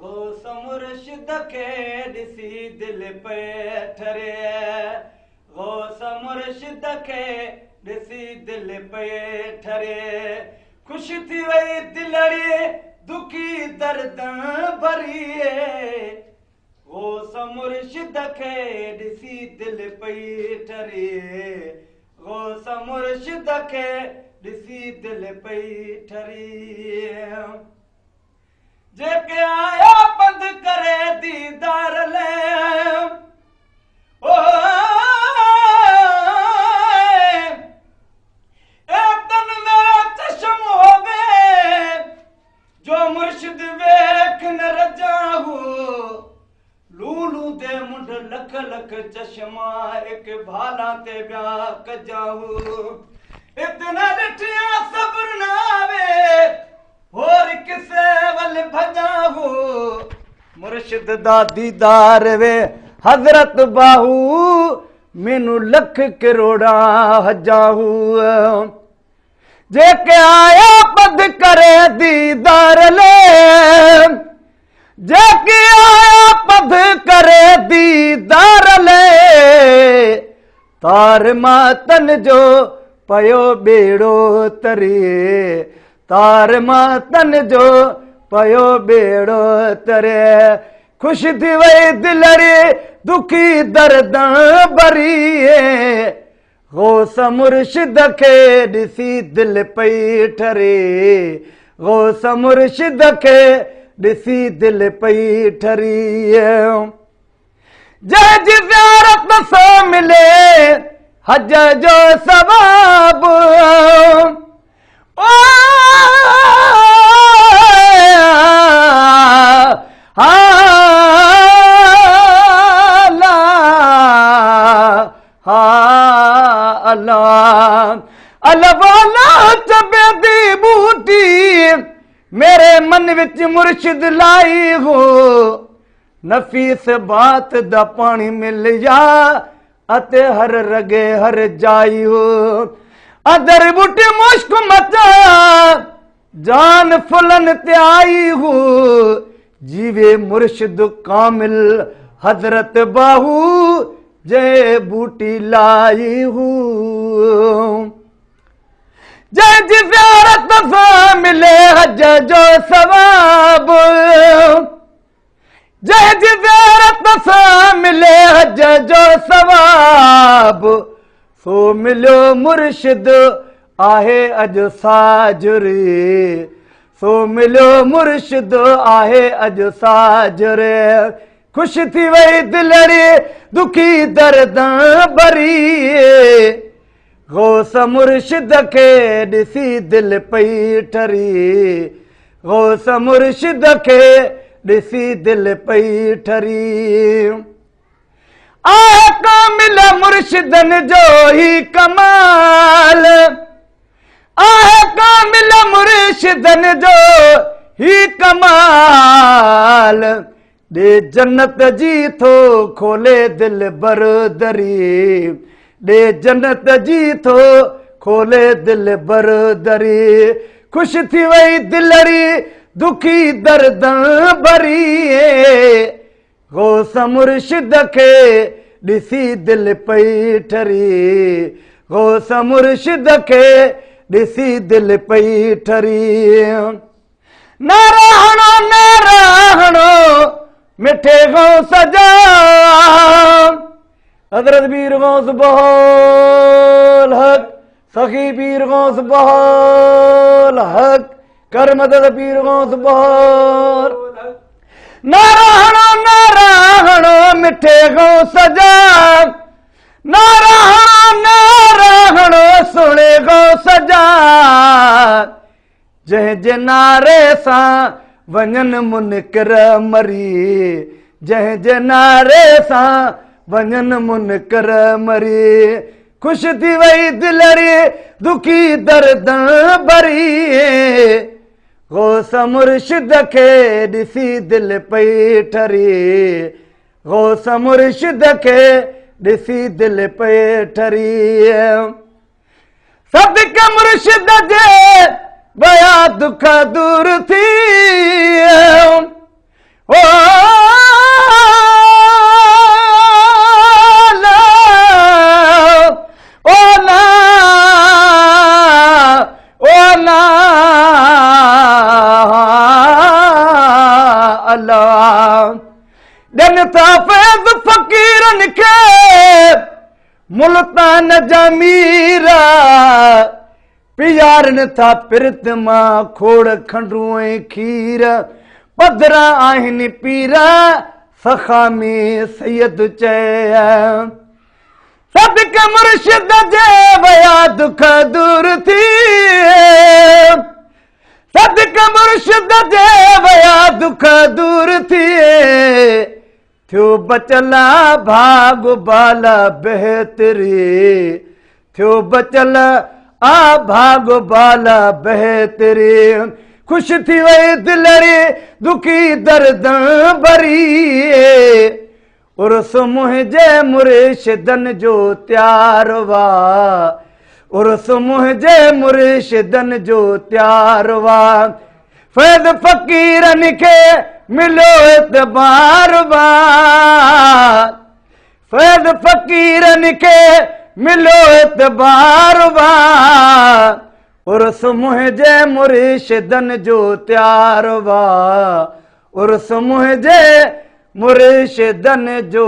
गौस मुर्शिद खे ॾिसी दिलि पे ठरे गौस मुर्शिद खे ॾिसी दिलि पे ठरे ख़ुशि थी वई दिलड़ी दुखी दर्द भरिए गौस मुर्शिद खे ॾिसी दिलि पई ठरे गौस मुर्शिद खे ॾिसी दिलि पई ठरी जेके आया बंदि करे दीदार ले ओ तन मेरा चश्म होवे जो मुर्शिद वेख न रजाहू लूलू दे मुंड लख लख चश्मा एक भाला ते ब्या कजाहू इतना ॾिठिया सब्र न आवे और किसे वल भजाहू मुर्शिद दा दीदार वे हजरत बाहू मैनू लख करोड़ा हजाहू जेके आया बद करे दीदार ले जेके आया पद करे दीदार ले तार मातन जो पयो बेड़ो तरे तार मातन जो पयो बेड़ो तरे ख़ुशि थी वई दिलड़ी दुखी दर्द भरिए गौस मुर्शिद खे ॾिसी दिलि पई ठरे गौस मुर्शिद खे ॾिसी दिलि पई ठरी जंहिंजी ज़ियारत सां मिले हज जो सवाब चबेदी बूटी मेरे मन विच मुर्शिद लाई हो नफीस बात दा पानी मिल जा अते हर रगे हर जाई हो अदर बूटी मुश्क मचा जान फुलन ते आई हो जीवे मुर्शिद कामिल हजरत बाहू जे बूटी लाई हो जंहिंजी ज़ियारत सां मिले हज जो सवाब जंहिंजी ज़ियारत सां मिले हज जो सवाब सो मिलियो मुर्शिद आहे अॼु साजुरे सो मिलियो मुर्शिद आहे अॼु साजुरे ख़ुशि थी वई दिलड़ी दुखी दर्द भरिए गौस मुर्शिद खे ॾिसी दिलि पई ठरी गौस मुर्शिद खे ॾिसी दिलि पई ठरी आहे कामिल मुर्शिदन जो ही कमाल आहे कामिल मुर्शिदन जो ही कमाल ॾे जन्नत जी थो खोले दिलि बरदरी ॾे जन्नत जी थो खोले दिलि बरदरी ख़ुशि थी वई दिलड़ी दुखी दर्द भरिए गौस मुर्शिद खे ॾिसी दिलि पई ठरी गौस मुर्शिद खे ॾिसी दिलि पई ठरी नाराहणो मिठे गौस जा हजरत पीर गौस बहोल हक सखी पीर गौस बहोल हक कर मदद पीर गौस बहोल नाराहणो मिठे गौस जा नाराहणो सुणे गौस जा जंहिंजे नारे सां वञन मुनकर मरी जंहिंजे नारे सां वञन मुनकर मरी ख़ुशि थी वई दिलड़ी दुखी दर्द भरिए गौस मुर्शिद खे ॾिसी दिलि पई ठरी गौस मुर्शिद खे ॾिसी दिलि पई ठरी सदके मुर्शिद जे वया दुख दूर थी ओ ॾियनि था फैज़ फ़क़ीरनि खे मुल्तान जा मीर पीआरनि था पिरत मां खोड़ खंडू ऐं खीर पधरा आहिनि पीर सखा में सैयद चया सदके मुर्शिद जे वया दुख दूर थी सदके मुर्शिद जे वया दुख दूर थी थियो बचला भाग बाला बेहतरी थियो बचल आ भाग बाला बेहतरी खुश थी वई दिलड़ी दुखी दर्द भरी उर्स मुंहिंजे मुर्शिदन जो त्यार वा उर्स मुंहिंजे मुर्शिदन जो त्यार वा फैज़ फ़क़ीरनि खे मिलो एतबार वा फैज़ फ़क़ीरनि खे मिलो एतबार वा उर्स मुंहिंजे मुर्शिदन जो त्यार वा उर्स मुंहिंजे मुर्शिदन जो